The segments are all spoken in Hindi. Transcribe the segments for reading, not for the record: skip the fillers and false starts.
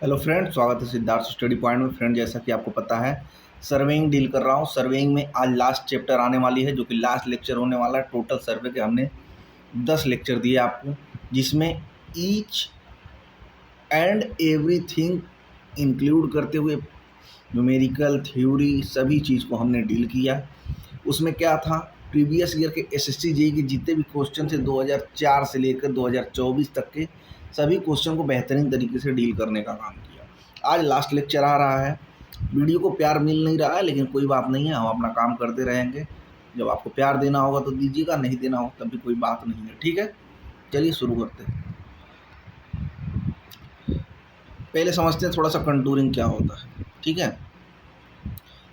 हेलो फ्रेंड, स्वागत है सिद्धार्थ स्टडी पॉइंट में। फ्रेंड, जैसा कि आपको पता है सर्वेइंग डील कर रहा हूँ। सर्वेइंग में आज लास्ट चैप्टर आने वाली है, जो कि लास्ट लेक्चर होने वाला है। टोटल सर्वे के हमने 10 लेक्चर दिए आपको, जिसमें ईच एंड एवरीथिंग इंक्लूड करते हुए न्यूमेरिकल थ्योरी सभी चीज़ को हमने डील किया। उसमें क्या था, प्रीवियस ईयर के एसएससी जेईई के जितने भी क्वेश्चन थे 2004 से लेकर 2024 तक के सभी क्वेश्चन को बेहतरीन तरीके से डील करने का काम किया। आज लास्ट लेक्चर आ रहा है। वीडियो को प्यार मिल नहीं रहा है, लेकिन कोई बात नहीं है, हम अपना काम करते रहेंगे। जब आपको प्यार देना होगा तो दीजिएगा, नहीं देना हो तब भी कोई बात नहीं है। ठीक है, चलिए शुरू करते हैं। पहले समझते हैं थोड़ा सा कंटूरिंग क्या होता है। ठीक है,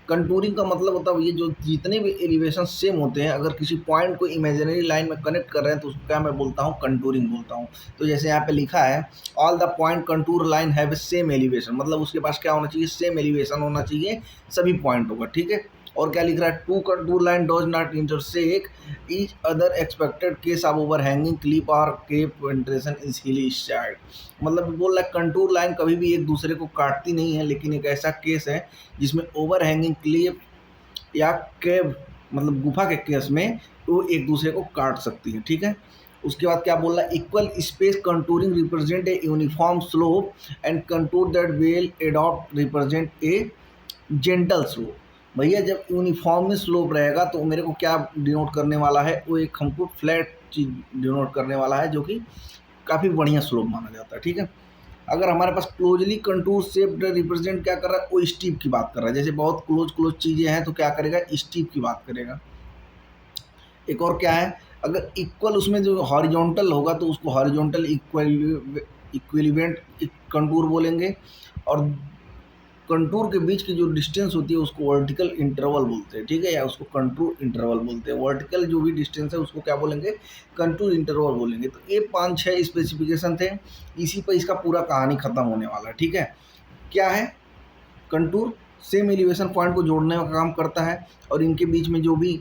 कंटूरिंग का मतलब होता है ये जो जितने भी एलिवेशन सेम होते हैं, अगर किसी पॉइंट को इमेजिनरी लाइन में कनेक्ट कर रहे हैं तो उसको क्या मैं बोलता हूँ, कंटूरिंग बोलता हूँ। तो जैसे यहाँ पे लिखा है all the point contour line have a same elevation, मतलब उसके पास क्या होना चाहिए, सेम एलिवेशन होना चाहिए सभी पॉइंटों का। ठीक है, और क्या लिख रहा है, two contour line does not intersect each other expected case of overhanging cliff और cape penetration is hilly side. मतलब बोल रहा है कंटूर लाइन कभी भी एक दूसरे को काटती नहीं है, लेकिन एक ऐसा केस है जिसमें ओवर हैंगिंग क्लिप या केव मतलब गुफा के केस में वो एक दूसरे को काट सकती है। ठीक है, उसके बाद क्या बोल रहा है, equal space contouring represent a uniform slope and contour that will adopt represent a gentle slope. भैया जब यूनिफॉर्म में स्लोप रहेगा तो मेरे को क्या डिनोट करने वाला है, वो एक हमको फ्लैट चीज डिनोट करने वाला है, जो कि काफ़ी बढ़िया स्लोप माना जाता है। ठीक है, अगर हमारे पास क्लोजली कंटूर शेप रिप्रेजेंट क्या कर रहा है, वो स्टीप की बात कर रहा है। जैसे बहुत क्लोज चीज़ें हैं तो क्या करेगा, स्टीप की बात करेगा। एक और क्या है, अगर इक्वल उसमें जो हॉरिजॉन्टल होगा तो उसको हॉरिजॉन्टल इक्विलिवेंट कंटूर बोलेंगे, और कंटूर के बीच की जो डिस्टेंस होती है उसको वर्टिकल इंटरवल बोलते हैं। ठीक है, या उसको कंटूर इंटरवल बोलते हैं। वर्टिकल जो भी डिस्टेंस है उसको क्या बोलेंगे, कंटूर इंटरवल बोलेंगे। तो ये 5-6 स्पेसिफिकेशन थे, इसी पर इसका पूरा कहानी खत्म होने वाला है। ठीक है, क्या है, कंटूर सेम एलिवेशन पॉइंट को जोड़ने का काम करता है, और इनके बीच में जो भी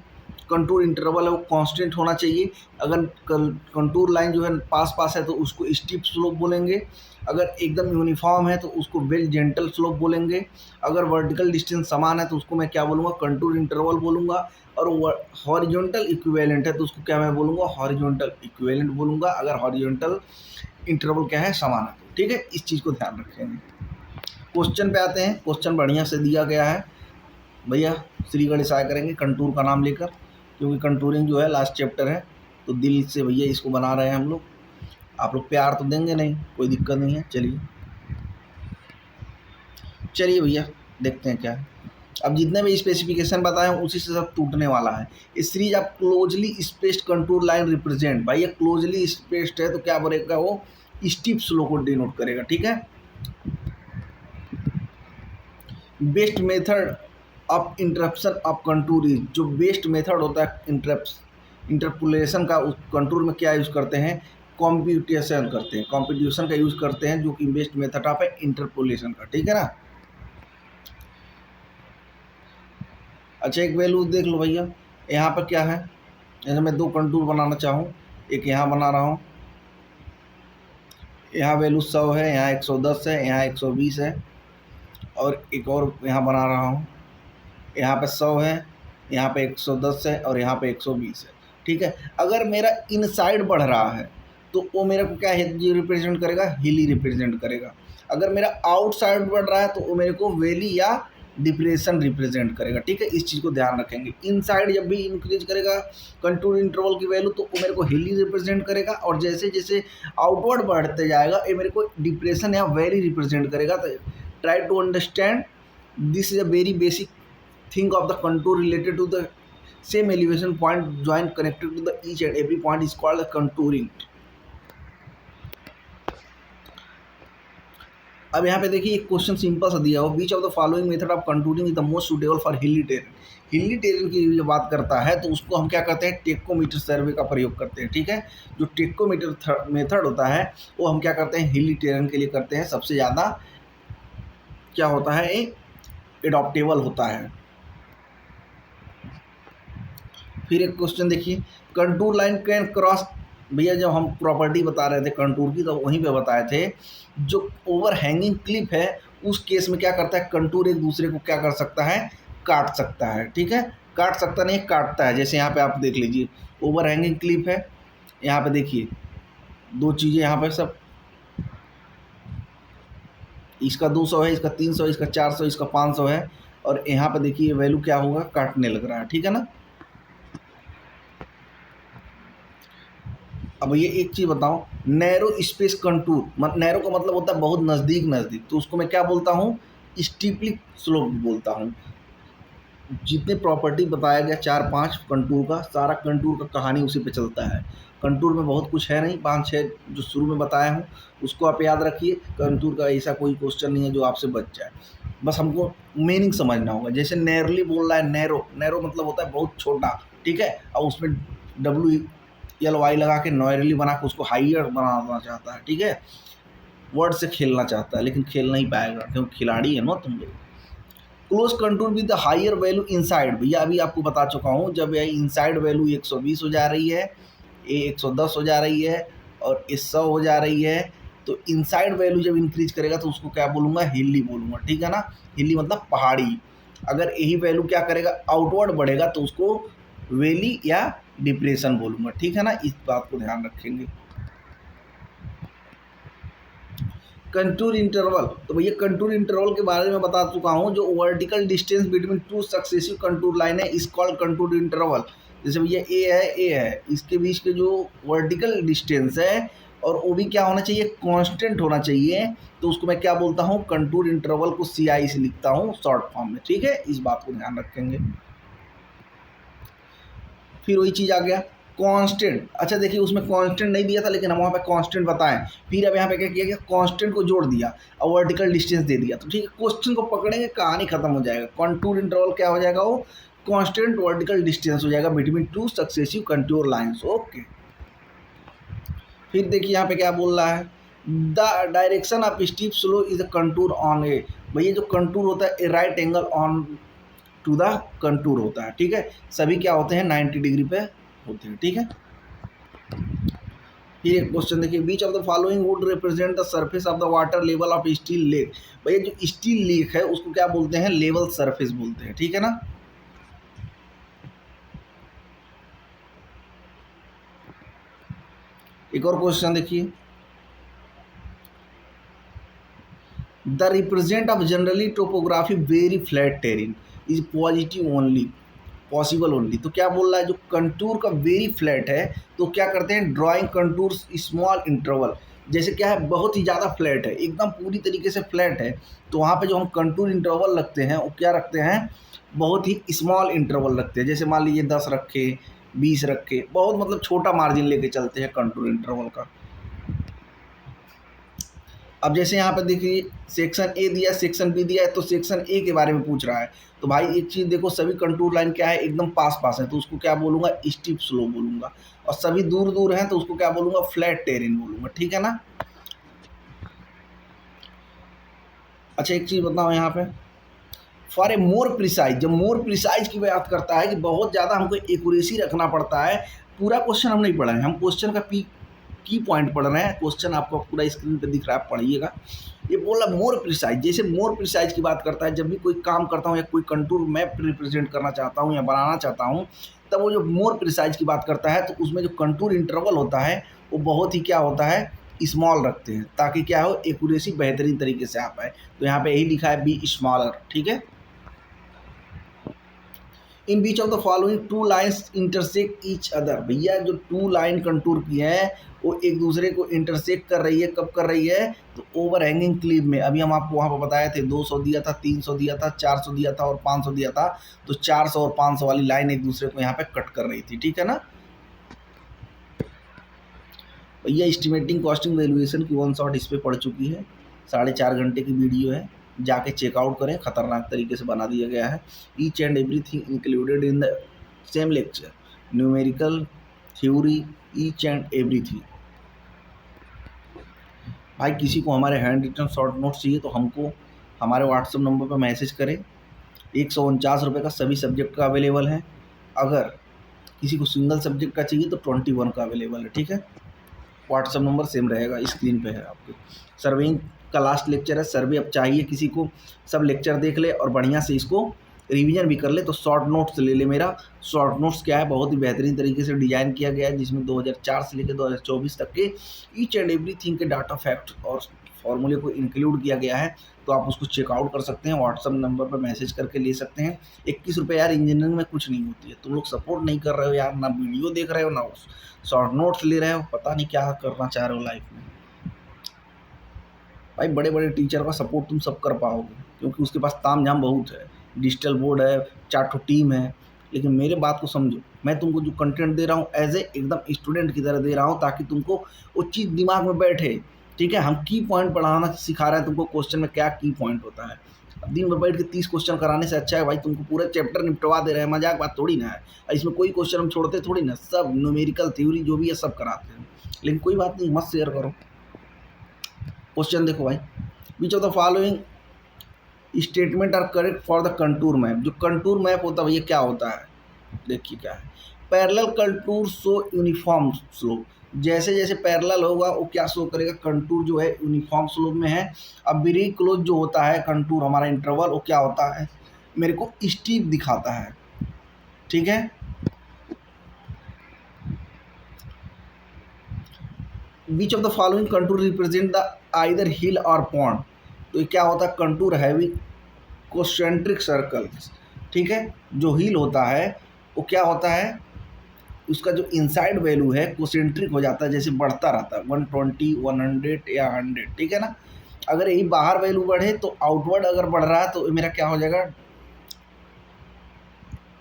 कंटूर इंटरवल है वो कांस्टेंट होना चाहिए। अगर कंटूर लाइन जो है पास पास है तो उसको स्टीप स्लोप बोलेंगे, अगर एकदम यूनिफॉर्म है तो उसको वेल जेंटल स्लोप बोलेंगे, अगर वर्टिकल डिस्टेंस समान है तो उसको मैं क्या बोलूँगा, कंटूर इंटरवल बोलूँगा, और हॉरिजॉन्टल इक्विवेलेंट है तो उसको क्या मैं बोलूँगा, हॉरिजॉन्टल इक्विवेलेंट बोलूँगा, अगर हॉरिजॉन्टल इंटरवल क्या है, समान है। ठीक है, इस चीज़ को ध्यान रखेंगे। क्वेश्चन पे आते हैं। क्वेश्चन बढ़िया से दिया गया है भैया, श्री गणेशाय करेंगे कंटूर का नाम लेकर, क्योंकि कंटूरिंग जो है लास्ट चैप्टर है, तो दिल से भैया इसको बना रहे हैं हम लोग। आप लोग प्यार तो देंगे नहीं, कोई दिक्कत नहीं है। चलिए भैया देखते हैं क्या है। अब जितने भी स्पेसिफिकेशन बताए हैं उसी से सब टूटने वाला है। इस सीरीज आप closely spaced contour line represent, भाई ये क्लोजली स्पेस्ड है तो क्या बोलेगा, वो स्टीप स्लो को डिनोट करेगा। ठीक है, best method of interruption of contour is, जो बेस्ट मेथड होता है इंटरपोलेशन का, उस कंटूर में क्या यूज़ करते हैं, कॉम्प्यूटेशन करते हैं, कॉम्पिटिशन का यूज़ करते हैं, जो कि बेस्ट मेथड ऑफ है इंटरपोलेशन का। ठीक है ना। अच्छा, एक वैल्यू देख लो भैया, यहाँ पर क्या है, जैसे मैं 2 कंटूर बनाना चाहूँ, एक यहाँ बना रहा हूँ, यहाँ वैल्यू 100 है, यहाँ 110 है, यहाँ 120 है, और एक और यहाँ बना रहा हूँ, यहाँ पे 100 है, यहाँ पे 110 है, और यहाँ पे 120 है। ठीक है, अगर मेरा इनसाइड बढ़ रहा है तो वो मेरे को क्या रिप्रेजेंट करेगा, हिली रिप्रेजेंट करेगा। अगर मेरा आउटसाइड बढ़ रहा है तो वो मेरे को वैली या डिप्रेशन रिप्रेजेंट करेगा। ठीक है, इस चीज़ को ध्यान रखेंगे। इनसाइड जब भी इंक्रीज करेगा कंटूर इंटरवल की वैल्यू तो वो मेरे को हिली रिप्रेजेंट करेगा, और जैसे जैसे आउटवर्ड बढ़ते जाएगा ये मेरे को डिप्रेशन या वैली रिप्रेजेंट करेगा। तो try to understand, this is a very basic think of the contour related to the same elevation point joint connected to the each and every point is called a contouring. अब यहाँ पे देखिए एक क्वेश्चन सिंपल सा दिया हो, which of the following method of contouring is the most suitable for hilly terrain. Hilly terrain की जो बात करता है तो उसको हम क्या करते हैं, टेक्कोमीटर सर्वे का प्रयोग करते हैं। ठीक है, जो टेक्कोमीटर मेथड होता है वो हम क्या करते हैं, हिली टेरेन के लिए करते हैं। सबसे ज़्यादा क्या होता है, एडॉप्टेबल होता है। फिर एक क्वेश्चन देखिए, कंटूर लाइन कैन क्रॉस भैया जब हम प्रॉपर्टी बता रहे थे कंटूर की तो वहीं पे बताए थे, जो ओवर हैंगिंग क्लिप है उस केस में क्या करता है, कंटूर एक दूसरे को क्या कर सकता है, काट सकता है। ठीक है, काट सकता नहीं, काटता है। जैसे यहाँ पे आप देख लीजिए, ओवर हैंगिंग क्लिप है, यहाँ पे देखिए दो चीज़ें, यहाँ पे सब, इसका 200 है, इसका 300, इसका 400, इसका 500 है, और यहाँ पे देखिए वैल्यू क्या होगा, काटने लग रहा है। ठीक है ना। अब ये एक चीज़ बताओ, नैरो स्पेस कंटूर, नैरो का मतलब होता है बहुत नज़दीक नज़दीक, तो उसको मैं क्या बोलता हूँ, स्टीपली स्लोप बोलता हूँ। जितने प्रॉपर्टी बताया गया 4-5 कंटूर का, सारा कंटूर का कहानी उसी पे चलता है। कंटूर में बहुत कुछ है नहीं, 5-6 जो शुरू में बताया हूँ उसको आप याद रखिए। कंटूर का ऐसा कोई क्वेश्चन नहीं है जो आपसे बच जाए, बस हमको मीनिंग समझना होगा। जैसे नैरोली बोल रहा है, नैरो, नैरो मतलब होता है बहुत छोटा। ठीक है, और उसमें WLY लगा के नॉयरली बना के उसको हाइयर बनाना चाहता है। ठीक है, वर्ड से खेलना चाहता है, लेकिन खेल नहीं पाएगा क्योंकि खिलाड़ी है ना तुम लोग। Close contour with the higher value inside, भैया अभी आपको बता चुका हूँ, जब यह इनसाइड वैल्यू 120 हो जा रही है, ये 110 हो जा रही है, और ये 100 हो जा रही है, तो इनसाइड वैल्यू जब इंक्रीज करेगा तो उसको क्या बोलूँगा, हिली बोलूँगा। ठीक है ना, हिली मतलब पहाड़ी। अगर यही वैल्यू क्या करेगा, आउटवर्ड बढ़ेगा, तो उसको वैली या डिप्रेशन बोलूँगा। ठीक है ना, इस बात को ध्यान रखेंगे। कंटूर इंटरवल, तो भैया कंटूर इंटरवल के बारे में बता चुका हूँ। जो vertical distance between two successive contour line है इस कॉल्ड कंटूर इंटरवल। जैसे भैया ए है, इसके बीच के जो वर्टिकल डिस्टेंस है, और वो भी क्या होना चाहिए, कांस्टेंट होना चाहिए, तो उसको मैं क्या बोलता हूँ, कंटूर इंटरवल को CI से लिखता हूँ शॉर्ट फॉर्म में। ठीक है, इस बात को ध्यान रखेंगे। फिर वही चीज़ आ गया कांस्टेंट। अच्छा देखिए, उसमें कांस्टेंट नहीं दिया था, लेकिन हम वहाँ पे कांस्टेंट बताएं। फिर अब यहाँ पे क्या किया गया, कांस्टेंट को जोड़ दिया और वर्टिकल डिस्टेंस दे दिया। तो ठीक है, क्वेश्चन को पकड़ेंगे, कहानी खत्म हो जाएगा। कंटूर इंटरवल क्या हो जाएगा, वो कांस्टेंट वर्टिकल डिस्टेंस हो जाएगा between two successive contour lines. Okay, फिर देखिए यहाँ पे क्या बोल रहा है, the direction of steep slope is a contour on a. भैया जो कंटूर होता है, a right angle on to the contour होता है। ठीक है, सभी क्या होते हैं, 90 डिग्री पे होते हैं। ठीक है, फिर एक क्वेश्चन देखिए, which of the following would represent the surface of the water level of still lake. भैया जो स्टील लेक है उसको क्या बोलते हैं, लेवल सरफेस बोलते हैं। ठीक है ना। एक और क्वेश्चन देखिए, the represent of generally topography very flat टेरिन is positive only possible only. तो क्या बोल रहा है, जो कंटूर का वेरी फ्लैट है, तो क्या करते हैं, ड्राइंग कंटूर स्मॉल इंटरवल। जैसे क्या है, बहुत ही ज़्यादा फ्लैट है, एकदम पूरी तरीके से फ्लैट है, तो वहाँ पे जो हम कंटूर इंटरवल रखते हैं वो क्या रखते हैं, बहुत ही स्मॉल इंटरवल रखते हैं। जैसे मान लीजिए 10 रखे, 20 रखे, बहुत मतलब छोटा मार्जिन लेके चलते हैं कंटूर इंटरवल का। अब जैसे यहाँ पे देखिए, सेक्शन ए दिया, सेक्शन बी दिया है, तो सेक्शन ए के बारे में पूछ रहा है। तो भाई एक चीज़ देखो, सभी कंटूर लाइन क्या है, एकदम पास पास है, तो उसको क्या बोलूँगा, स्टीप स्लो बोलूँगा। और सभी दूर दूर हैं तो उसको क्या बोलूँगा, फ्लैट टेरेन बोलूँगा। ठीक है ना। अच्छा एक चीज़ बताओ यहाँ पे, फॉर ए मोर प्रिसाइज, जब मोर प्रिसाइज की बात करता है कि बहुत ज़्यादा हमको एक्यूरेसी रखना पड़ता है। पूरा क्वेश्चन हम नहीं पढ़ रहे हैं, हम क्वेश्चन का की पॉइंट पढ़ रहे हैं। क्वेश्चन आपको पूरा स्क्रीन पे दिख रहा है, पढ़िएगा। ये बोला मोर प्रिसाइज, जैसे मोर प्रिसाइज की बात करता है, जब भी कोई काम करता हूँ या कोई कंटूर मैप रिप्रेजेंट करना चाहता हूँ या बनाना चाहता हूँ, तब वो जो मोर प्रिसाइज की बात करता है, तो उसमें जो कंटूर इंटरवल होता है वो बहुत ही क्या होता है, स्मॉल रखते हैं, ताकि क्या हो, एक्यूरेसी बेहतरीन तरीके से आ पाए। तो यहाँ पे यही लिखा है, बी स्मॉलर। ठीक है, in which of the following two lines intersect each other. भैया जो टू लाइन कंटूर की है वो एक दूसरे को इंटरसेक्ट कर रही है, कब कर रही है, तो ओवर हैंगिंग क्लिप में। अभी हम आपको वहाँ पर बताए थे, 200 दिया था, 300 दिया था, 400 दिया था और 500 दिया था। तो 400 और 500 वाली लाइन एक दूसरे को यहाँ पे कट कर रही थी। ठीक है ना। भैया एस्टिमेटिंग कॉस्टिंग वैल्यूएशन की वन शॉट इस पर पड़ चुकी है, 4.5 घंटे की वीडियो है, जाके चेकआउट करें, खतरनाक तरीके से बना दिया गया है। Each and everything included in the same lecture, numerical, theory, each and everything. भाई किसी को हमारे हैंड रिटन शॉर्ट नोट्स चाहिए तो हमको हमारे व्हाट्सएप नंबर पर मैसेज करें। 149 रुपये का सभी सब्जेक्ट का अवेलेबल है। अगर किसी को सिंगल सब्जेक्ट का चाहिए तो 21 का अवेलेबल है। ठीक है। व्हाट्सअप नंबर सेम रहेगा, स्क्रीन पे है आपके। सर्वेइंग का लास्ट लेक्चर है, सर्वे अब चाहिए किसी को, सब लेक्चर देख ले और बढ़िया से इसको रिवीजन भी कर ले। तो शॉर्ट नोट्स ले ले मेरा। शॉर्ट नोट्स क्या है, बहुत ही बेहतरीन तरीके से डिजाइन किया गया है, जिसमें 2004 से लेकर 2024 तक के ईच एंड एवरीथिंग के डाटा फैक्ट और फॉर्मूले को इंक्लूड किया गया है। तो आप उसको चेकआउट कर सकते हैं, व्हाट्सअप नंबर पर मैसेज करके ले सकते हैं। 21 रुपये यार इंजीनियरिंग में कुछ नहीं होती है। तुम लोग सपोर्ट नहीं कर रहे हो यार, ना वीडियो देख रहे हो ना शॉर्ट नोट्स ले रहे हो, पता नहीं क्या करना चाह रहे हो लाइफ में। भाई बड़े बड़े टीचर का सपोर्ट तुम सब कर पाओगे, क्योंकि उसके पास ताम झाम बहुत है, डिजिटल बोर्ड है, 4 ठो टीम है। लेकिन मेरे बात को समझो, मैं तुमको जो कंटेंट दे रहा हूँ एज ए एकदम स्टूडेंट की तरह दे रहा हूँ, ताकि तुमको वो चीज़ दिमाग में बैठे। ठीक है, हम की पॉइंट पढ़ाना सिखा रहे हैं तुमको, क्वेश्चन में क्या की पॉइंट होता है। अब दिन में बैठ के 30 क्वेश्चन कराने से अच्छा है भाई तुमको पूरा चैप्टर निपटवा दे रहे हैं, मजाक बात थोड़ी ना है। इसमें कोई क्वेश्चन हम छोड़ते थोड़ी ना, सब न्यूमेरिकल थ्योरी जो भी है सब कराते हैं। लेकिन कोई बात नहीं, मत शेयर करो। क्वेश्चन देखो भाई, which of the following statement are correct for the contour map. जो कंटूर मैप होता है भैया क्या होता है, देखिए क्या है। Parallel contour show uniform slope. जैसे जैसे पैरेलल होगा वो क्या शो करेगा, कंटूर जो है यूनिफॉर्म स्लोप में है। अब वेरी क्लोज जो होता है कंटूर हमारा इंटरवल, वो क्या होता है, मेरे को स्टीप दिखाता है। ठीक है, which of the following contour represent the either hill और पॉन्ड। तो ये क्या होता है, कंटूर हैवी कोसेंट्रिक सर्कल्स। ठीक है, जो हिल होता है वो क्या होता है, उसका जो इनसाइड वैल्यू है कोसेंट्रिक हो जाता है, जैसे बढ़ता रहता है 120, 100 या 100। ठीक है ना, अगर यही बाहर वैल्यू बढ़े तो आउटवर्ड अगर बढ़ रहा है तो मेरा क्या हो जाएगा,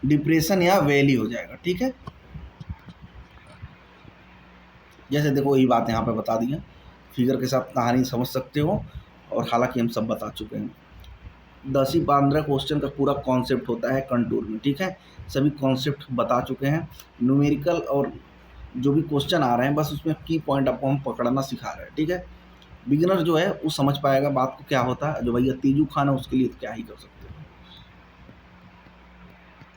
डिप्रेशन या वैली हो जाएगा। ठीक है, जैसे देखो यही बात यहाँ पे बता दी है, फिगर के साथ कहानी समझ सकते हो। और हालांकि हम सब बता चुके हैं, 10 ही 15 क्वेश्चन का पूरा कॉन्सेप्ट होता है कंटूर में। ठीक है, सभी कॉन्सेप्ट बता चुके हैं, न्यूमेरिकल और जो भी क्वेश्चन आ रहे हैं बस उसमें की पॉइंट आपको हम पकड़ना सिखा रहे हैं। ठीक है, बिगिनर जो है वो समझ पाएगा बात को क्या होता है, जो भैया तीजू खान है उसके लिए क्या ही कर सकते हैं।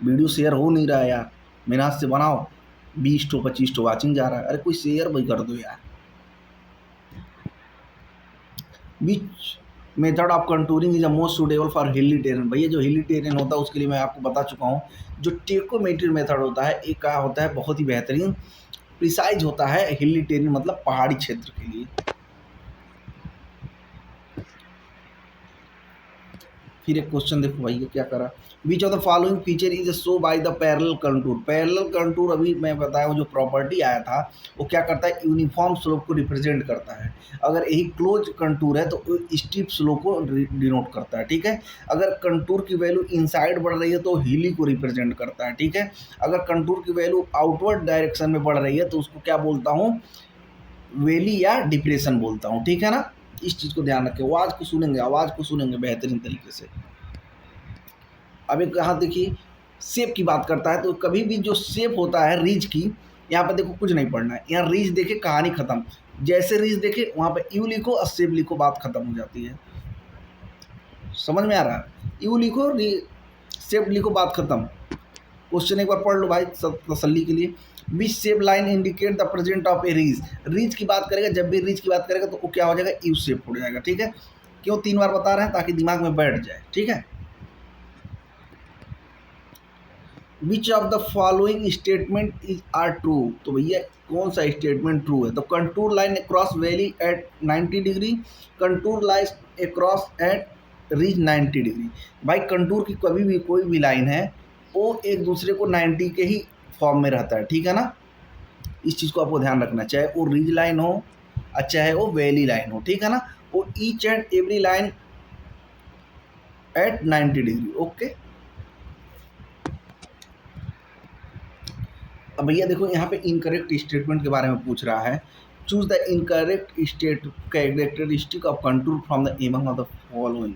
वीडियो शेयर हो नहीं रहा है यार, मेहनत से बनाओ, 20 to 25 to वाचिंग जा रहा है, अरे कोई शेयर भाई कर दो यार। Which method of contouring is a most suitable for hilly terrain. भैया जो हिली टेरेन होता है उसके लिए मैं आपको बता चुका हूँ, जो टेकोमेट्री मेथड होता है एक क्या होता है, बहुत ही बेहतरीन प्रिसाइज होता है हिली टेरेन मतलब पहाड़ी क्षेत्र के लिए। फिर एक क्वेश्चन देखो भाई ये क्या करा, विच of the following feature is show by the parallel contour. Parallel contour अभी मैं बताया वो जो प्रॉपर्टी आया था वो क्या करता है, यूनिफॉर्म स्लोप को रिप्रेजेंट करता है। अगर यही क्लोज कंटूर है तो स्टीप स्लोप को डिनोट करता है। ठीक है, अगर कंटूर की वैल्यू इनसाइड बढ़ रही है तो हिली को रिप्रेजेंट करता है। ठीक है, अगर कंटूर की वैल्यू आउटवर्ड डायरेक्शन में बढ़ रही है तो उसको क्या बोलता हूँ, वैली या डिप्रेशन बोलता हूँ। ठीक है ना, इस चीज़ को ध्यान रखें, आवाज़ को सुनेंगे बेहतरीन तरीके से। अब एक यहाँ देखिए शेप की बात करता है, तो कभी भी जो शेप होता है रीज की, यहाँ पे देखो कुछ नहीं पढ़ना है, यहाँ रीज देखे कहानी खत्म। जैसे रीज देखे वहाँ पे यू लिखो और शेप लिखो, बात खत्म हो जाती है। समझ में आ रहा है, यू लिखो शेप लिखो, बात खत्म। क्वेश्चन एक बार पढ़ लो भाई तसल्ली के लिए। Which shape line indicate the present of a ridge. Ridge की बात करेगा, जब भी रीज की बात करेगा तो वो क्या हो जाएगा, यू शेप हो जाएगा। ठीक है, क्यों 3 बार बता रहे हैं, ताकि दिमाग में बैठ जाए। ठीक है, which of the following statement is are true. तो भैया कौन सा स्टेटमेंट ट्रू है, तो contour line across valley at 90 degree, contour line across at ridge 90 degree. भाई कंटूर की कभी भी कोई भी लाइन है वो एक दूसरे को 90 के ही फॉर्म में रहता है। ठीक है ना, इस चीज़ को आपको ध्यान रखना, चाहे वो रिज लाइन हो चाहे वो वैली लाइन हो। ठीक है ना, वो each and every line at 90 degree. Okay, अब भैया देखो यहाँ पे इनकरेक्ट स्टेटमेंट के बारे में पूछ रहा है, choose the incorrect state characteristic of contour from the among of the following.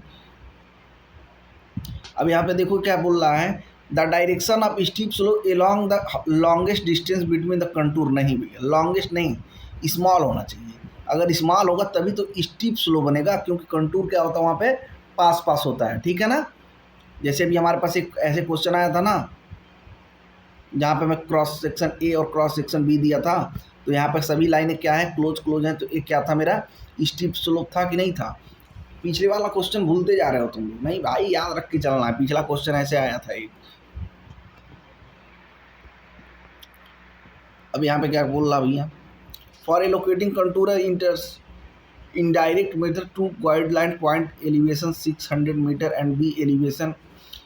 अब यहाँ पे देखो क्या बोल रहा है, the direction of steep slope along the longest distance between the contour. नहीं भैया लॉन्गेस्ट नहीं, स्मॉल होना चाहिए। अगर स्मॉल होगा तभी तो स्टीप स्लो बनेगा, क्योंकि कंटूर क्या होता है वहाँ पे पास पास होता है। ठीक है ना, जैसे अभी हमारे पास एक ऐसे क्वेश्चन आया था ना, जहाँ पे मैं क्रॉस सेक्शन ए और क्रॉस सेक्शन बी दिया था, तो यहाँ पर सभी लाइनें क्या है, क्लोज क्लोज हैं। तो ये क्या था, मेरा स्टीप स्लोप था कि नहीं था। पिछले वाला क्वेश्चन भूलते जा रहे हो तुम लोग। नहीं भाई, याद रख के चलना है, पिछला क्वेश्चन ऐसे आया था एक। अब यहाँ पे क्या बोल रहा भैया, for allocating contour इंटर्स indirect method to guideline point elevation 600 meter and b elevation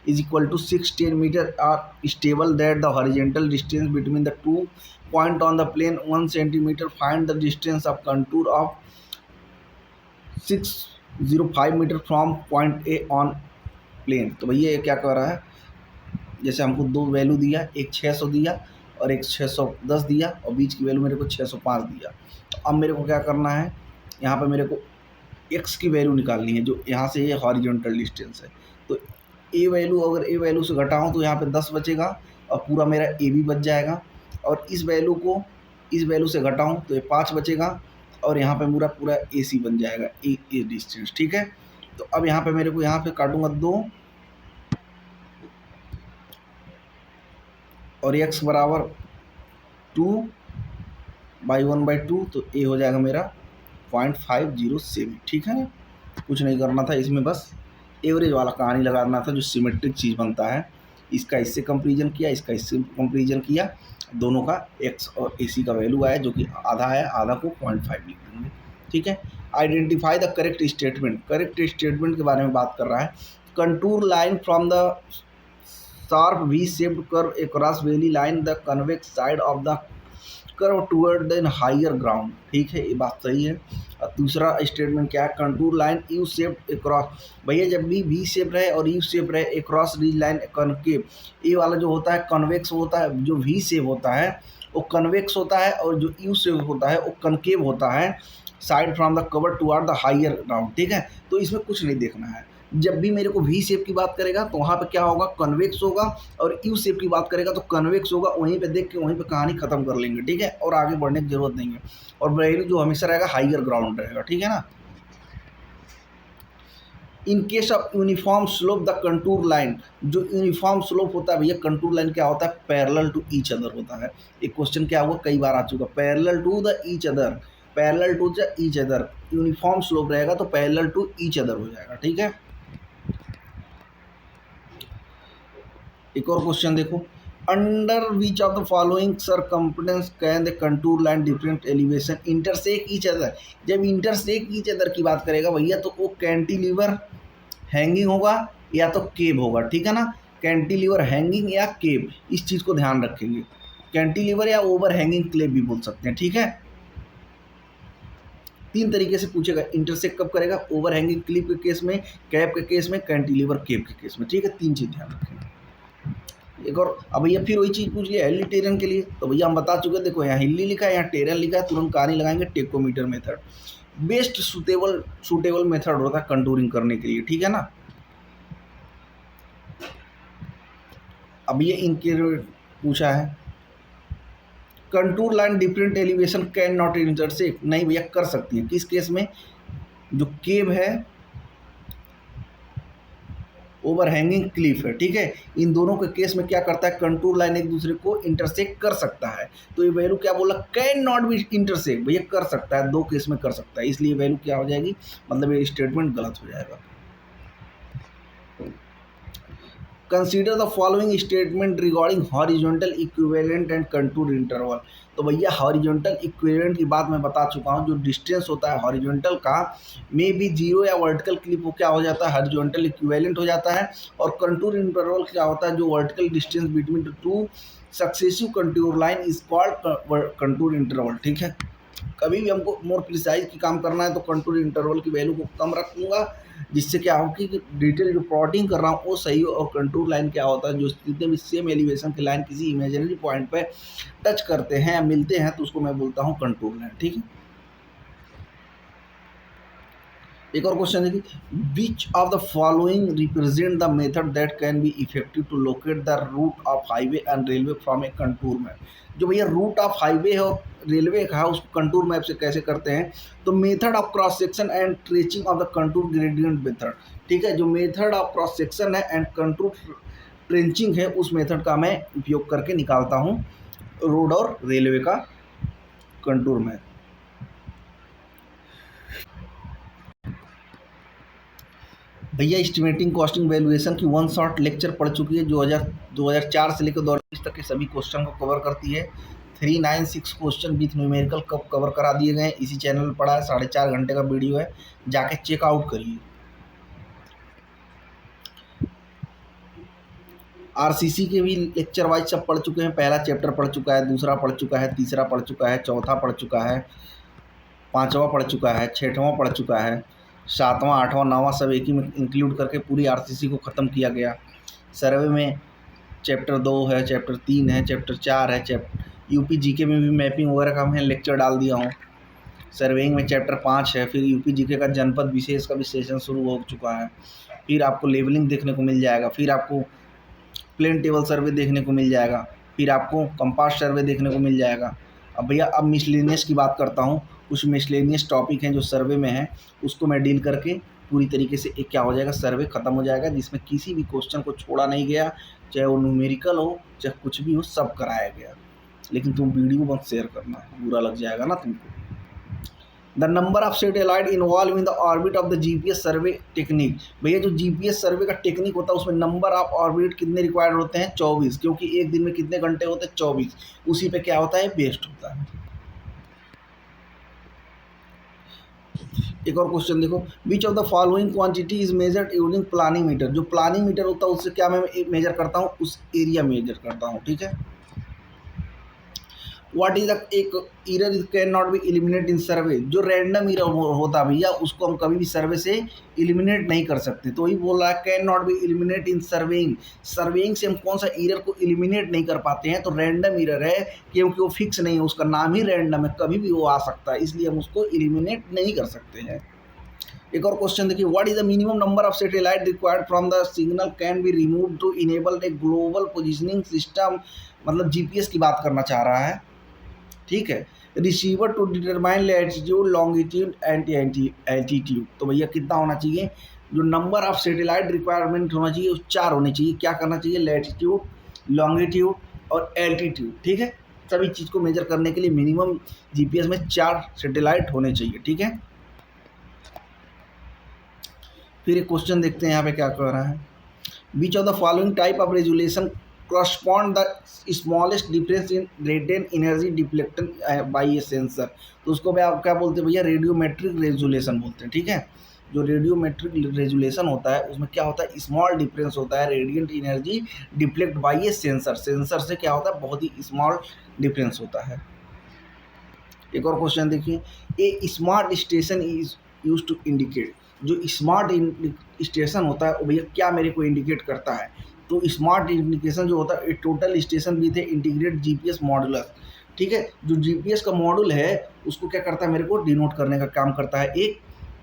is equal to 610 meter are stable that the horizontal distance between the two point on the plane 1 centimeter. Find the distance of contour of 605 meter from point A on plane। तो भैया ये क्या कर रहा है, जैसे हमको दो वैल्यू दिया, एक 600 दिया और एक 610 दिया, और बीच की वैल्यू मेरे को 605 दिया। तो अब मेरे को क्या करना है, यहाँ पे मेरे को x की वैल्यू निकालनी है, जो यहाँ से ये हॉरिजॉन्टल डिस्टेंस है। तो ए वैल्यू, अगर ए वैल्यू से घटाऊँ तो यहाँ पे 10 बचेगा और पूरा मेरा ए भी बच जाएगा, और इस वैल्यू को इस वैल्यू से घटाऊँ तो ये 5 बचेगा, और यहाँ पे पूरा पूरा ए सी बन जाएगा, ए डिस्टेंस। ठीक है, तो अब यहाँ पे मेरे को यहाँ पे काटूंगा 2 और x बराबर 2/1/2, तो ए हो जाएगा मेरा 0.507। ठीक है ना, कुछ नहीं करना था इसमें, बस एवरेज वाला कहानी लगाना था, जो सिमेट्रिक चीज़ बनता है। इसका इससे कंपेरिजन किया, इसका इससे कंपेरिजन किया, दोनों का x और AC का वैल्यू आया, जो कि आधा है, आधा को 0.5 लिख देंगे। ठीक है, identify the correct statement. Correct statement के बारे में बात कर रहा है। Contour line from the sharp V shaped curve across valley line the convex side of the curve toward the higher ground. ठीक है, ये बात सही है। और दूसरा स्टेटमेंट क्या है, contour line U shaped across. भैया जब भी वी शेप रहे और यू शेप रहे, अक्रॉस रीज लाइन कनकेव, ये वाला जो होता है कन्वेक्स होता है, जो वी शेप होता है वो कन्वेक्स होता है, और जो यू शेप होता है वो कनकेव होता है, side from the curve toward the higher ground. ठीक है, तो इसमें कुछ नहीं देखना है। जब भी मेरे को वी शेप की बात करेगा तो वहाँ पे क्या होगा, कन्वेक्स होगा, और यू शेप की बात करेगा तो कन्वेक्स होगा। वहीं पे देख के वहीं पे कहानी खत्म कर लेंगे। ठीक है, और आगे बढ़ने की जरूरत नहीं है। और वैल्यू जो हमेशा रहेगा हाइयर ग्राउंड रहेगा। ठीक है ना। In case of uniform slope the contour line, जो यूनिफॉर्म स्लोप होता है भैया, कंटूर लाइन क्या होता है, पैरेलल टू ईच अदर होता है। एक क्वेश्चन क्या हुआ, कई बार आ चुका, parallel to the each other, parallel to the each other. Uniform slope रहेगा तो पैरेलल टू ईच अदर हो जाएगा। ठीक है, एक और क्वेश्चन देखो, under which of the following circumference can the contour line different elevation intersect each other. जब इंटरसेक ईच अदर की बात करेगा भैया तो वो कैंटिलीवर हैंगिंग होगा या तो केब होगा। ठीक है ना, कैंटिलीवर हैंगिंग या केब, इस चीज़ को ध्यान रखेंगे। कैंटिलीवर या ओवर हैंगिंग क्लेब भी बोल सकते हैं। ठीक है, 3 तरीके से पूछेगा, इंटरसेक्ट कब करेगा, ओवर हैंगिंग क्लिप के केस में, कैब के केस में, कैंटिलीवर केब के केस में। ठीक है, 3 चीज़ ध्यान रखेंगे। एक और, अब भैया फिर वही चीज़ पूछ लिया हिली टेरन के लिए, तो भैया हम बता चुके, देखो यहाँ हिली लिखा है, यहाँ टेरन लिखा है, तुरंत कहानी लगाएंगे, tachometer method best suitable method होता है कंटूरिंग करने के लिए। ठीक है ना। अब ये इनके पूछा है, contour line different elevation can not intersect. नहीं भैया, कर सकती है। किस केस में, जो केव है, ओवर हैंगिंग क्लिफ है। ठीक है, इन दोनों के केस में क्या करता है, कंटूर लाइन एक दूसरे को इंटरसेक्ट कर सकता है। तो ये वैल्यू क्या बोला, कैन नॉट बी इंटरसेक्ट, भैया कर सकता है, 2 केस में कर सकता है, इसलिए वैल्यू क्या हो जाएगी, मतलब ये स्टेटमेंट गलत हो जाएगा। Consider the following statement regarding horizontal equivalent and contour interval. तो भैया हॉरिजॉन्टल इक्विवेलेंट की बात मैं बता चुका हूँ, जो डिस्टेंस होता है हॉरिजॉन्टल का, मे बी 0 या वर्टिकल क्लिप, वो क्या हो जाता है, हॉरिजॉन्टल इक्विवेलेंट हो जाता है। और कंटूर इंटरवल क्या होता है, जो vertical distance between the 2 successive contour line is called contour interval. ठीक है, कभी भी हमको मोर प्रिसाइज की काम करना है तो कंटूर इंटरवल की वैल्यू को कम रखूँगा, जिससे क्या हो कि डिटेल जो प्लॉटिंग कर रहा हूँ वो सही हो। और कंटूर लाइन क्या होता है, जो जितने भी सेम एलिवेशन की लाइन किसी इमेजिनरी पॉइंट पे टच करते हैं, मिलते हैं, तो उसको मैं बोलता हूँ कंटूर लाइन। ठीक है, एक और क्वेश्चन देखिए, which of the following represent the method that can be effective to locate the route of highway and railway from a contour map. जो भैया रूट ऑफ हाईवे है और रेलवे का है, उसको कंटूर मैप से कैसे करते हैं, तो method of cross section and trenching of the contour gradient method. ठीक है, जो मेथड ऑफ क्रॉस सेक्शन है एंड कंटूर ट्रेंचिंग है उस मेथड का मैं उपयोग करके निकालता हूँ रोड और रेलवे का कंटूर मैप। भैया एस्टिमेटिंग कॉस्टिंग वैल्यूएशन की वन शॉट लेक्चर पढ़ चुकी है, 2004 से लेकर 2020 तक के सभी क्वेश्चन को कवर करती है। 396 क्वेश्चन विथ न्यूमेरिकल कब कवर करा दिए गए हैं, इसी चैनल पर पढ़ा है, 4.5 घंटे का वीडियो है, जाके चेकआउट करिए। आरसीसी के भी लेक्चर वाइज सब पढ़ चुके हैं, पहला चैप्टर पढ़ चुका है, दूसरा पढ़ चुका है, तीसरा पढ़ चुका है, चौथा पढ़ चुका है, पाँचवा पढ़ चुका है, छठवां पढ़ चुका है, सातवां आठवां नौवां सब एक ही में इंक्लूड करके पूरी आरसीसी को ख़त्म किया गया। सर्वे में चैप्टर 2 है, चैप्टर 3 है, चैप्टर 4 है, यूपी जीके में भी मैपिंग वगैरह का मैं लेक्चर डाल दिया हूँ। सर्वेइंग में चैप्टर 5 है, फिर यूपी जीके का जनपद विशेष का भी सेशन शुरू हो चुका है, फिर आपको लेवलिंग देखने को मिल जाएगा, फिर आपको प्लेन टेबल सर्वे देखने को मिल जाएगा, फिर आपको कंपास सर्वे देखने को मिल जाएगा। अब भैया अब मिसलेनियस की बात करता हूँ, कुछ मिसलेनियस टॉपिक हैं जो सर्वे में है, उसको मैं डील करके पूरी तरीके से एक क्या हो जाएगा, सर्वे ख़त्म हो जाएगा, जिसमें किसी भी क्वेश्चन को छोड़ा नहीं गया, चाहे वो न्यूमेरिकल हो चाहे कुछ भी हो, सब कराया गया। लेकिन तुम वीडियो मत शेयर करना, बुरा लग जाएगा ना तुमको। The number of satellite involve in the orbit of the GPS survey technique. भैया जो जीपीएस सर्वे का टेक्निक होता है उसमें नंबर ऑफ ऑर्बिट कितने रिक्वायर्ड होते हैं, 24, क्योंकि एक दिन में कितने घंटे होते हैं, 24, उसी पे क्या होता है, बेस्ड होता है। एक और क्वेश्चन देखो, विच of the following quantity is measured using planimeter. जो प्लानीमीटर होता है उससे क्या मैं मेजर करता हूँ, उस एरिया मेजर करता हूँ, ठीक है। व्हाट इज द एक error can not be eliminate in survey. जो रैंडम एरर होता है भैया उसको हम कभी भी सर्वे से एलिमिनेट नहीं कर सकते, तो वही बोल रहा है can not be eliminate in surveying. Surveying से हम कौन सा एरर को एलिमिनेट नहीं कर पाते हैं, तो रैंडम एरर है, क्योंकि वो फिक्स नहीं है, उसका नाम ही रैंडम है, कभी भी वो आ सकता है, इसलिए हम उसको एलिमिनेट नहीं कर सकते हैं। एक और क्वेश्चन देखिए, what is the minimum number of satellite required from the signal can be remove to enable a global positioning system. मतलब जीपीएस की बात करना चाह रहा है, ठीक है। Receiver to determine latitude longitude and altitude. तो भैया कितना होना चाहिए, जो नंबर ऑफ सैटेलाइट रिक्वायरमेंट होना चाहिए, 4 होने चाहिए। क्या करना चाहिए, लैटिट्यूड, लॉन्गिट्यूड और एल्टीट्यूड, ठीक है। सभी चीज़ को मेजर करने के लिए मिनिमम जीपीएस में 4 सैटेलाइट होने चाहिए, ठीक है। फिर एक क्वेश्चन देखते हैं यहाँ पे क्या कह रहा है, which of the following type of resolution correspond the smallest difference in radiant energy deflected by a sensor। तो उसको आप क्या बोलते हैं भैया, रेडियोमेट्रिक रेजुलेशन बोलते हैं, ठीक है। जो रेडियोमेट्रिक रेजुलेशन होता है उसमें क्या होता है, स्मॉल डिफरेंस होता है, radiant energy deflect by A sensor. Sensor से क्या होता है, बहुत ही स्मॉल डिफरेंस होता है। एक और क्वेश्चन देखिए, a smart station is use to indicate. जो स्मार्ट स्टेशन होता है वो भैया क्या मेरे को इंडिकेट करता है, तो स्मार्ट इंडिकेशन जो होता है total station with integrate GPS modular, ठीक है। जो जीपीएस का मॉड्यूल है उसको क्या करता है, मेरे को डिनोट करने का काम करता है एक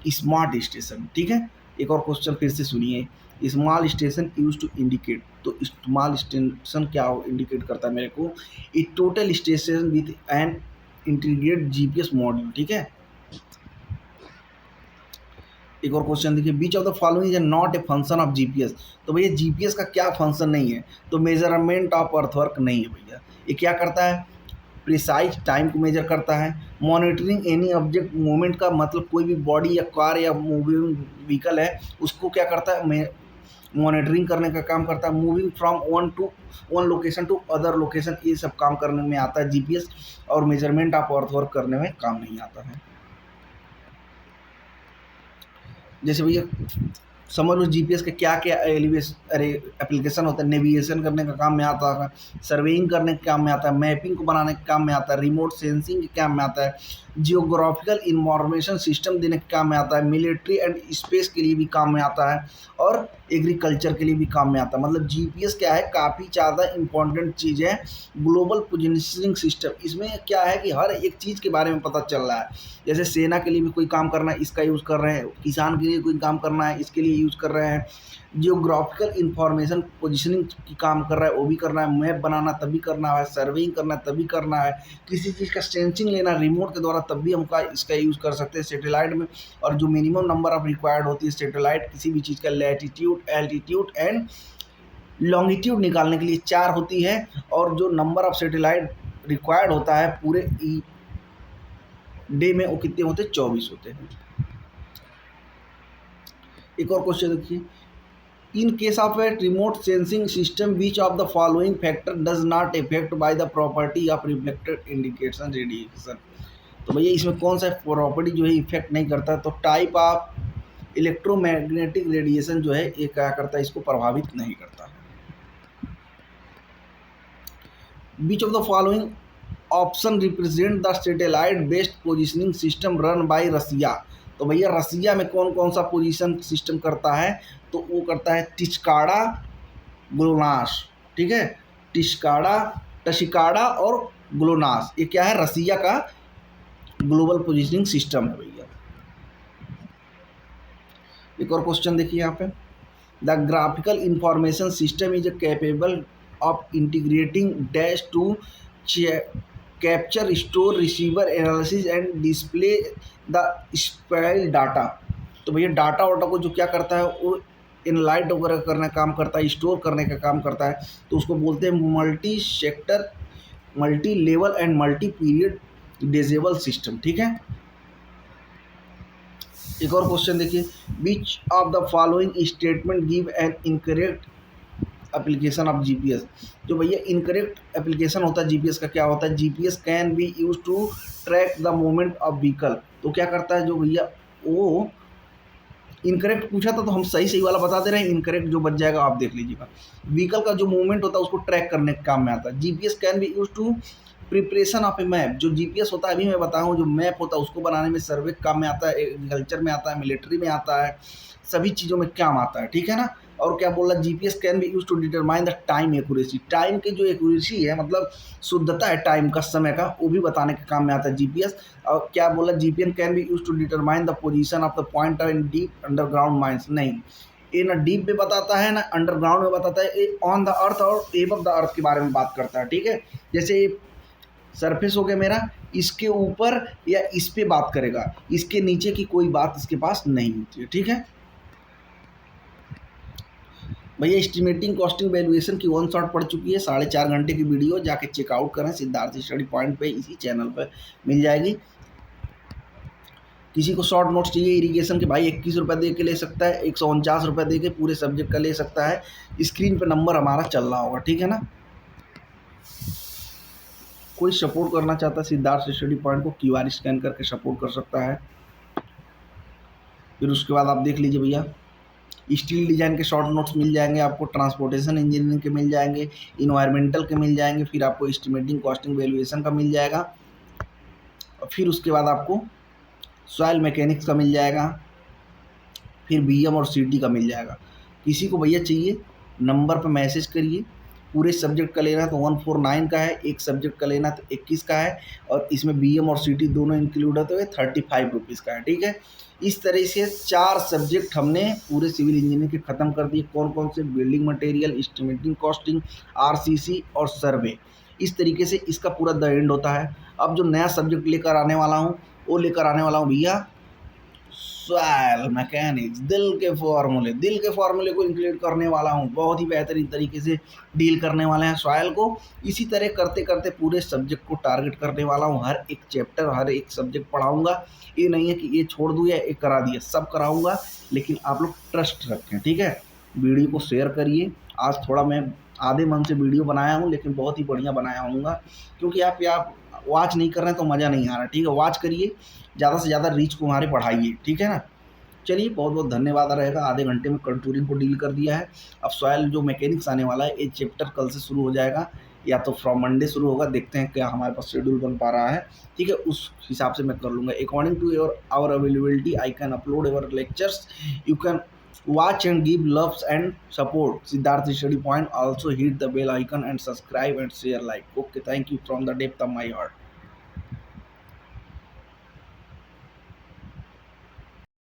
स्मार्ट स्टेशन, ठीक है। एक और क्वेश्चन फिर से सुनिए, small station use to indicate. तो स्मॉल स्टेशन क्या इंडिकेट करता है मेरे को, a total station with an integrate GPS module, ठीक है। एक और क्वेश्चन देखिए, which of the following is not a function of GPS. तो भैया जीपीएस का क्या फंक्शन नहीं है, तो मेजरमेंट ऑफ अर्थवर्क नहीं है भैया। ये क्या करता है, प्रिसाइज टाइम को मेजर करता है। मॉनिटरिंग एनी ऑब्जेक्ट मूवमेंट का मतलब कोई भी बॉडी या कार या मूविंग व्हीकल है उसको क्या करता है, मॉनिटरिंग करने का काम करता है। Moving from one location to other location, ये सब काम करने में आता है जीपीएस, और मेजरमेंट ऑफ अर्थवर्क करने में काम नहीं आता है। जैसे भैया समझ लो जीपीएस के क्या क्या एप्लीकेशन होता है, नेविगेशन करने का काम में आता है, सर्वेइंग करने के काम में आता है, मैपिंग को बनाने के काम में आता है, रिमोट सेंसिंग के काम में आता है, जियोग्राफिकल इंफॉर्मेशन सिस्टम देने के काम में आता है, मिलिट्री एंड स्पेस के लिए भी काम में आता है, और एग्रीकल्चर के लिए भी काम में आता है। मतलब जीपीएस क्या है, काफ़ी ज़्यादा इंपॉर्टेंट चीज़ है, ग्लोबल पोजिशनिंग सिस्टम। इसमें क्या है कि हर एक चीज़ के बारे में पता चल रहा है। जैसे सेना के लिए भी कोई काम करना है इसका यूज़ कर रहे हैं, किसान के लिए कोई काम करना है इसके लिए यूज़ कर रहे हैं, जियोग्राफिकल इंफॉर्मेशन पोजीशनिंग की काम कर रहा है वो भी करना है, मैप बनाना तभी करना है, सर्वेइंग करना तभी करना है, किसी चीज़ का सेंसिंग लेना रिमोट के द्वारा तब भी हम इसका यूज़ कर सकते हैं सैटेलाइट में। और जो मिनिमम नंबर ऑफ रिक्वायर्ड होती है सैटेलाइट किसी भी चीज़ का, लैटिट्यूड, एल्टीट्यूड एंड लॉन्गिट्यूड निकालने के लिए 4 होती है, और जो नंबर ऑफ सैटेलाइट रिक्वायर्ड होता है पूरे डे में वो कितने होते हैं, 24 होते हैं। एक और क्वेश्चन देखिए, in case of a remote sensing system which of the following factor does not effect by the property of reflected indication radiation. तो भैया इसमें कौन सा प्रॉपर्टी जो है इफेक्ट नहीं करता, तो टाइप ऑफ इलेक्ट्रोमैग्नेटिक रेडिएशन जो है ये क्या करता है, इसको प्रभावित नहीं करता। Which of the following option represent the satellite based positioning system run by Russia. तो भैया रसिया में कौन कौन सा पोजीशन सिस्टम करता है, तो वो करता है टिचकाड़ा, ग्लोनास, ठीक है, टशिकाड़ा और ग्लोनास, ये क्या है, रसिया का ग्लोबल पोजीशनिंग सिस्टम है भैया। एक और क्वेश्चन देखिए यहाँ पे, the graphical information system is capable of integrating dash to capture, store, receiver, analysis and display the spell data. तो भैया डाटा वाटा को जो क्या करता है वो एनालाइट वगैरह करने का काम करता है, स्टोर करने का काम करता है, तो उसको बोलते हैं multi sector, multi level and multi period disable system, ठीक है। एक और क्वेश्चन देखिए, which of the following statement give an incorrect application of GPS. जो भैया इनकरेक्ट एप्लीकेशन होता है जीपीएस का, क्या होता है, GPS can be use to track the movement of vehicle. तो क्या करता है जो भैया, वो इनकरेक्ट पूछा था तो हम सही सही वाला बता दे रहे हैं, इनकरेक्ट जो बच जाएगा आप देख लीजिएगा। व्हीकल का जो मूवमेंट होता है उसको ट्रैक करने के काम में आता है। GPS can be use to preparation of a map. जो जीपीएस होता है अभी मैं बताऊँ, जो मैप होता है उसको बनाने में, सर्वे काम में आता है, एग्रीकल्चर में आता है, मिलिट्री में आता है, सभी चीज़ों में काम आता है, ठीक है ना। और क्या बोला, GPS can be use to determine the time accuracy. Time की जो एक्यूरेसी है, मतलब शुद्धता है टाइम का, समय का, वो भी बताने के काम में आता है जीपीएस। और क्या बोला, GPS can be use to determine the position of the point in deep underground mines. नहीं, ये ना डीप में बताता है ना अंडरग्राउंड में बताता है, ये ऑन द अर्थ और एबव द अर्थ के बारे में बात करता है, ठीक है। जैसे ये सरफेस हो गया मेरा, इसके ऊपर या इस पे बात करेगा, इसके नीचे की कोई बात इसके पास नहीं होती है, ठीक है भैया। एस्टिमेटिंग कॉस्टिंग वैल्यूएशन की 1 शॉट पड़ चुकी है, 4.5 घंटे की वीडियो, जाके चेकआउट करें, सिद्धार्थ स्टडी पॉइंट पे इसी चैनल पे मिल जाएगी। किसी को शॉर्ट नोट्स चाहिए इरिगेशन के, भाई 21 रुपये दे के ले सकता है, 149 रुपये दे के पूरे सब्जेक्ट का ले सकता है। स्क्रीन पे नंबर हमारा चल रहा होगा, ठीक है ना। कोई सपोर्ट करना चाहता है सिद्धार्थ स्टडी पॉइंट को, क्यूआर स्कैन करके सपोर्ट कर सकता है। फिर उसके बाद आप देख लीजिए भैया, स्टील डिजाइन के शॉर्ट नोट्स मिल जाएंगे आपको, ट्रांसपोर्टेशन इंजीनियरिंग के मिल जाएंगे, इन्वायरमेंटल के मिल जाएंगे, फिर आपको एस्टिमेटिंग कॉस्टिंग वैल्यूएशन का मिल जाएगा, फिर उसके बाद आपको सॉइल मैकेनिक्स का मिल जाएगा, फिर बीएम और सीटी का मिल जाएगा। किसी को भैया चाहिए नंबर पर मैसेज करिए। पूरे सब्जेक्ट का लेना तो 149 का है, एक सब्जेक्ट का लेना तो 21 का है, और इसमें बीएम और सीटी दोनों इंक्लूड होते हुए 35 रुपीज़ का है, ठीक है। इस तरह से 4 सब्जेक्ट हमने पूरे सिविल इंजीनियरिंग के ख़त्म कर दिए। कौन कौन से, building material, estimating costing, RCC और सर्वे। इस तरीके से इसका पूरा द एंड होता है। अब जो नया सब्जेक्ट लेकर आने वाला हूँ वो लेकर आने वाला हूँ भैया सॉइल मैकेनिक्स, दिल के फार्मूले को इंक्लूड करने वाला हूँ। बहुत ही बेहतरीन तरीके से डील करने वाले हैं सॉइल को। इसी तरह करते करते पूरे सब्जेक्ट को टारगेट करने वाला हूँ। हर एक चैप्टर, हर एक सब्जेक्ट पढ़ाऊँगा। ये नहीं है कि ये छोड़ दूँ या ये करा दिया, सब कराऊँगा, लेकिन आप लोग ट्रस्ट रखें, ठीक है। वीडियो को शेयर करिए। आज थोड़ा मैं आधे मन से वीडियो बनाया हूँ, लेकिन बहुत ही बढ़िया बनाया हूँगा, क्योंकि आप वॉच नहीं कर रहे हैं तो मज़ा नहीं आ रहा, ठीक है। वॉच करिए, ज़्यादा से ज़्यादा रीच को हमारे बढ़ाइए, ठीक है ना। चलिए, बहुत बहुत धन्यवाद रहेगा। आधे घंटे में कंटूरिंग को डील कर दिया है। अब सॉइल जो मैकेनिक्स आने वाला है, ये चैप्टर कल से शुरू हो जाएगा, या तो फ्रॉम मंडे शुरू होगा। देखते हैं क्या हमारे पास शेड्यूल बन पा रहा है, ठीक है, उस हिसाब से मैं कर लूँगा। According to our availability I can upload our lectures. You can watch and give loves and support Siddharth Study Point. Also hit the bell icon and subscribe and share like. Okay, thank you from the depth of my heart.